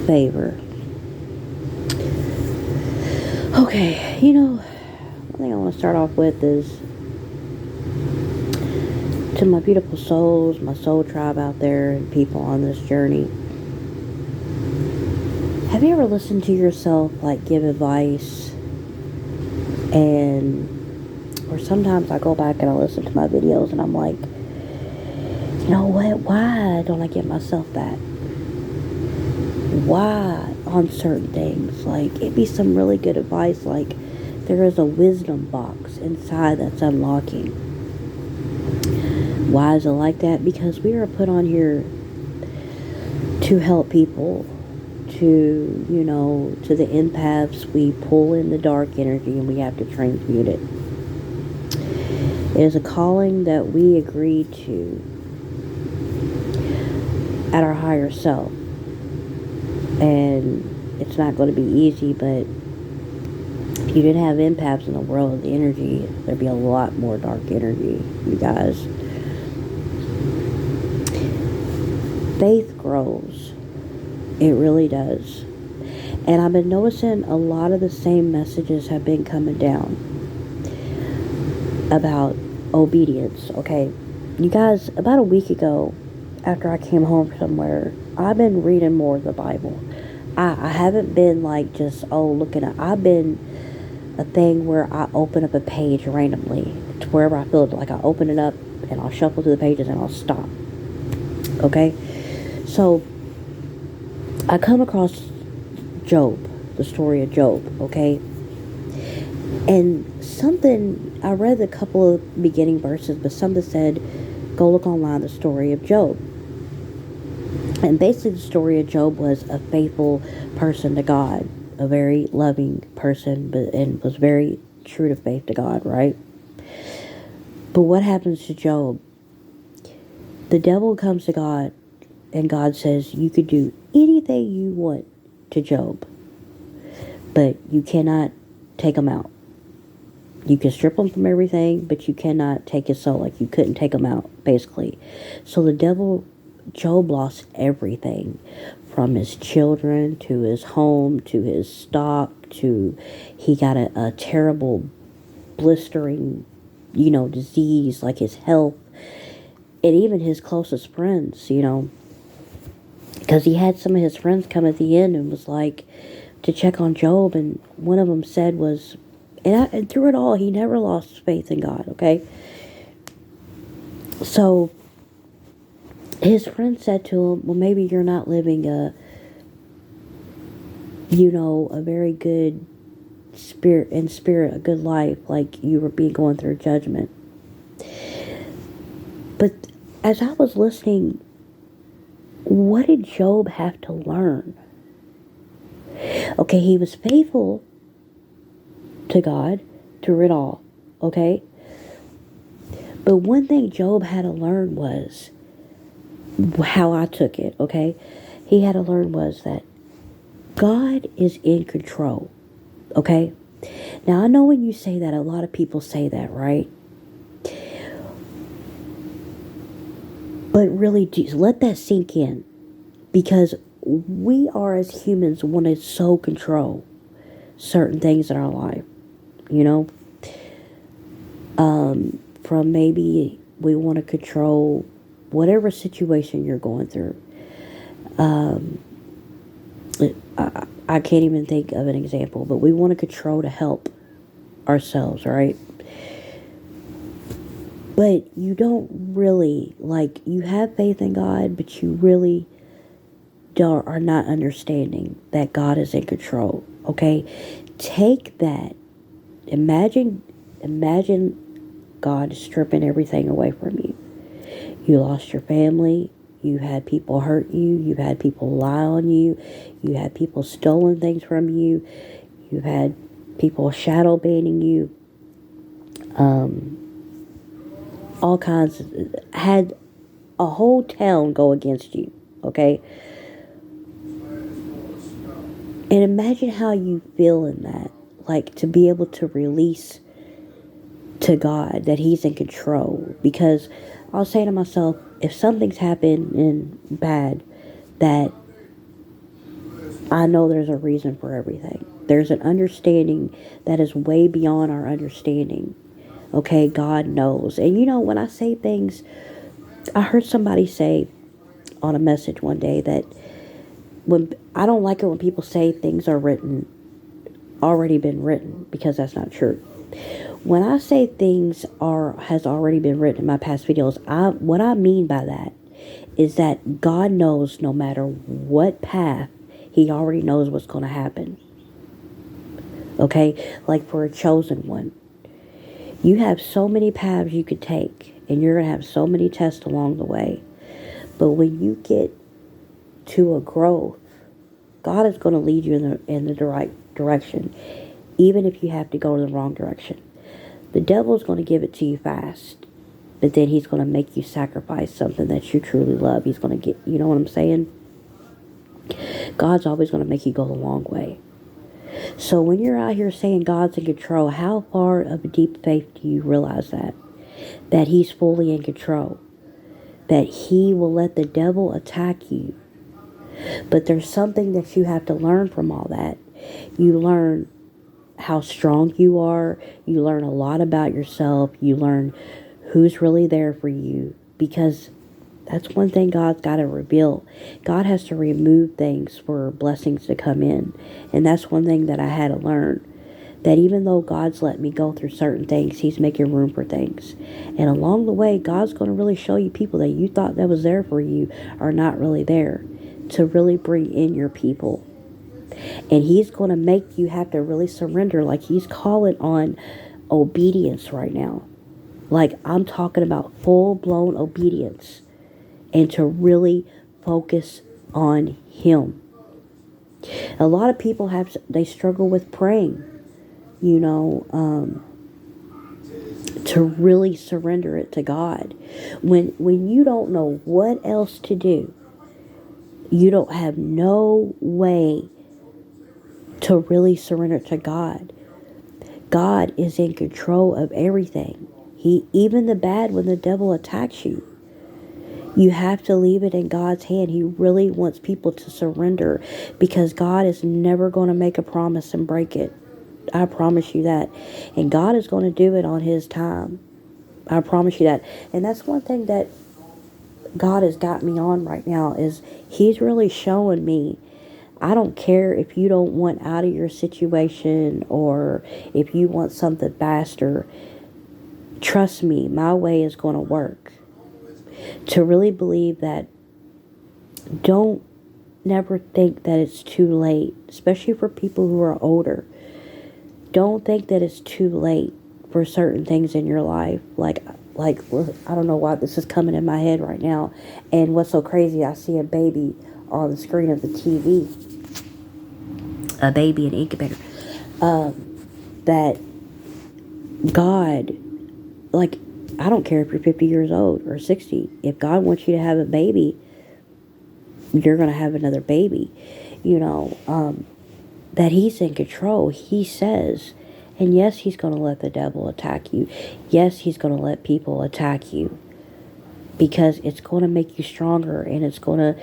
Favor. Okay, one thing I want to start off with is to my beautiful souls, my soul tribe out there, and people on this journey. Have you ever listened to yourself, like, give advice? Or sometimes I go back and I listen to my videos and I'm like, you know what? Why don't I give myself that? Why on certain things? Like, it'd be some really good advice, like, there is a wisdom box inside that's unlocking. Why is it like that? Because we are put on here to help people, to the empaths. We pull in the dark energy and we have to transmute it. It is a calling that we agree to at our higher self. And it's not going to be easy, but if you didn't have empaths in the world of the energy, there'd be a lot more dark energy, you guys. Faith grows. It really does. And I've been noticing a lot of the same messages have been coming down about obedience. Okay, you guys, about a week ago, after I came home from somewhere, I've been reading more of the Bible. I haven't been like just, looking at, I've been a thing where I open up a page randomly to wherever I feel like I open it up and I'll shuffle through the pages and I'll stop. Okay? So, I come across Job, the story of Job, okay? And I read a couple of beginning verses, but something said, go look online, the story of Job. And basically the story of Job was a faithful person to God, a very loving person, and was very true to faith to God, right? But what happens to Job? The devil comes to God, and God says, you could do anything you want to Job, but you cannot take him out. You can strip him from everything, but you cannot take his soul. Like, you couldn't take him out, basically. So Job lost everything, from his children to his home to his stock to, he got a terrible blistering, disease, like his health, and even his closest friends, because he had some of his friends come at the end and was like, to check on Job, and one of them said was, and through it all, he never lost faith in God, okay? So, his friend said to him, well, maybe you're not living a very good spirit, a good life, like you were going through judgment. But as I was listening, what did Job have to learn? Okay, he was faithful to God through it all, okay? But one thing Job had to learn was, how I took it, okay? He had to learn was that God is in control, okay? Now, I know when you say that, a lot of people say that, right? But really, let that sink in. Because we are, as humans, want to so control certain things in our life, from maybe we want to control whatever situation you're going through. I can't even think of an example, but we want to control to help ourselves, right? But you don't really, you have faith in God, but you really are not understanding that God is in control, okay? Take that. Imagine God stripping everything away from you. You lost your family. You had people hurt you. You've had people lie on you. You had people stolen things from you. You've had people shadow banning you. All kinds. Had a whole town go against you. Okay? And imagine how you feel in that. Like, to be able to release to God that He's in control. Because I'll say to myself, if something's happened and bad, that I know there's a reason for everything. There's an understanding that is way beyond our understanding. Okay, God knows. And when I say things, I heard somebody say on a message one day that when I don't like it when people say things are already been written, because that's not true. When I say things has already been written in my past videos, what I mean by that is that God knows no matter what path, he already knows what's going to happen. Okay? Like for a chosen one, you have so many paths you could take, and you're going to have so many tests along the way. But when you get to a growth, God is going to lead you in the right direction, even if you have to go in the wrong direction. The devil is going to give it to you fast, but then he's going to make you sacrifice something that you truly love. He's going to get, you know what I'm saying? God's always going to make you go the long way. So when you're out here saying God's in control, how far of a deep faith do you realize that? That he's fully in control. That he will let the devil attack you. But there's something that you have to learn from all that. You learn how strong you are. You learn a lot about yourself. You learn who's really there for you. Because that's one thing God's got to reveal. God has to remove things for blessings to come in. And that's one thing that I had to learn. That even though God's let me go through certain things, he's making room for things. And along the way, God's going to really show you people that you thought that was there for you are not really there, to really bring in your people. And he's going to make you have to really surrender. Like he's calling on obedience right now. Like I'm talking about full-blown obedience. And to really focus on him. A lot of people they struggle with praying, to really surrender it to God. When you don't know what else to do, you don't have no way to really surrender to God. God is in control of everything. Even the bad, when the devil attacks you, you have to leave it in God's hand. He really wants people to surrender, because God is never going to make a promise and break it. I promise you that. And God is going to do it on his time. I promise you that. And that's one thing that God has got me on right now, is he's really showing me, I don't care if you don't want out of your situation or if you want something faster. Trust me, my way is going to work. To really believe that, don't never think that it's too late, especially for people who are older. Don't think that it's too late for certain things in your life. Like I don't know why this is coming in my head right now. And what's so crazy, I see a baby on the screen of the TV. A baby in incubator. That God, like, I don't care if you're 50 years old or 60. If God wants you to have a baby, you're going to have another baby. That he's in control. He says, and yes, he's going to let the devil attack you. Yes, he's going to let people attack you. Because it's going to make you stronger, and it's going to,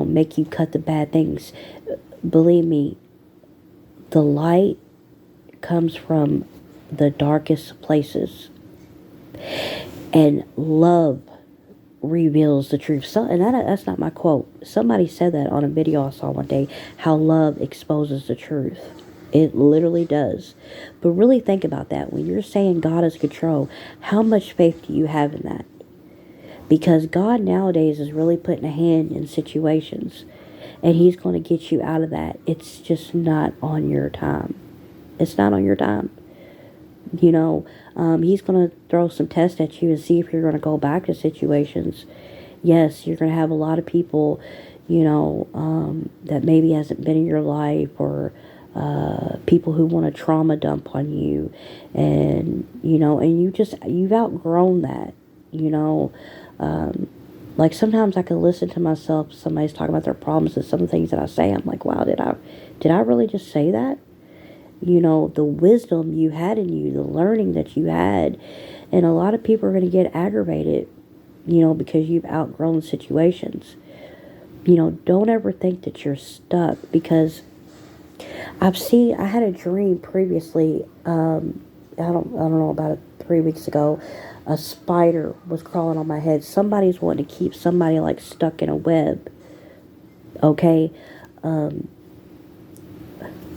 make you cut the bad things. Believe me, the light comes from the darkest places. And love reveals the truth. And that's not my quote. Somebody said that on a video I saw one day, how love exposes the truth. It literally does. But really think about that. When you're saying God is control, how much faith do you have in that? Because God nowadays is really putting a hand in situations. And he's going to get you out of that. It's just not on your time. It's not on your time. He's going to throw some tests at you and see if you're going to go back to situations. Yes, you're going to have a lot of people, that maybe hasn't been in your life, or people who want to trauma dump on you. And, and you've outgrown that, like sometimes I can listen to myself, somebody's talking about their problems, and some things that I say, I'm like, wow, did I really just say that? The wisdom you had in you, the learning that you had. And a lot of people are going to get aggravated, because you've outgrown situations. Don't ever think that you're stuck, because I had a dream previously, I don't know, about 3 weeks ago, a spider was crawling on my head. Somebody's wanting to keep somebody like stuck in a web, okay? But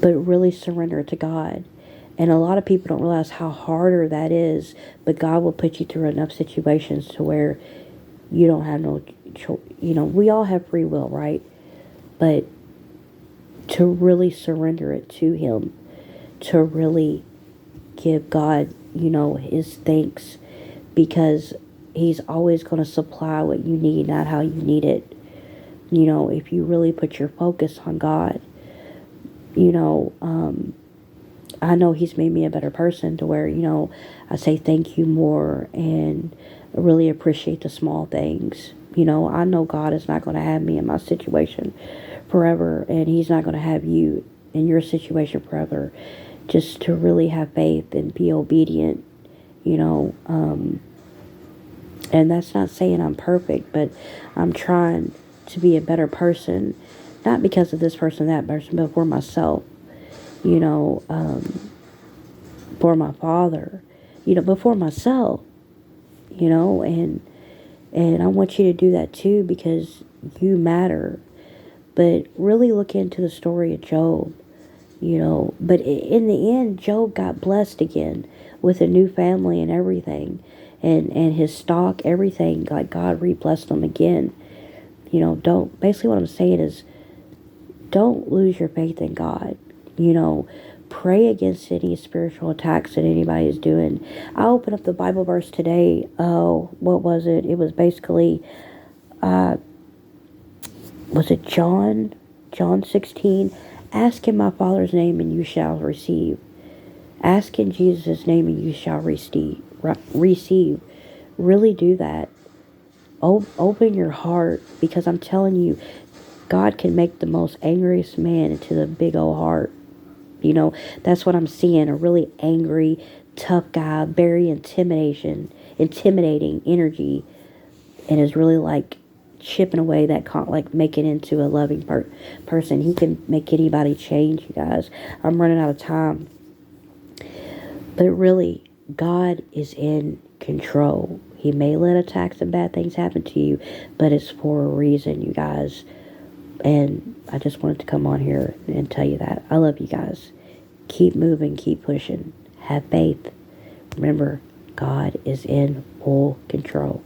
really surrender it to God. And a lot of people don't realize how harder that is, but God will put you through enough situations to where you don't have no choice. We all have free will, right? But to really surrender it to Him, to really give God, His thanks, because He's always going to supply what you need, not how you need it. If you really put your focus on God, you know, um, I know He's made me a better person to where, I say thank you more and really appreciate the small things. I know God is not going to have me in my situation forever, and He's not going to have you in your situation forever. Just to really have faith and be obedient, you know. And that's not saying I'm perfect, but I'm trying to be a better person, not because of this person, that person, but for myself, you know, for my father, before myself, and I want you to do that too, because you matter. But really look into the story of Job, but in the end, Job got blessed again with a new family and everything, and his stock, everything, like God re-blessed him again. Don't, basically what I'm saying is, don't lose your faith in God. Pray against any spiritual attacks that anybody is doing. I opened up the Bible verse today. Oh, what was it? It was basically, was it John 16? Ask in my Father's name and you shall receive. Ask in Jesus' name and you shall receive. Really do that. Open your heart, because I'm telling you, God can make the most angriest man into the big old heart. That's what I'm seeing. A really angry, tough guy, very intimidating energy, and is really like chipping away that like make it into a loving person. He can make anybody change, you guys. I'm running out of time. But really, God is in control. He may let attacks and bad things happen to you, but it's for a reason, you guys. And I just wanted to come on here and tell you that. I love you guys. Keep moving, keep pushing. Have faith. Remember, God is in full control.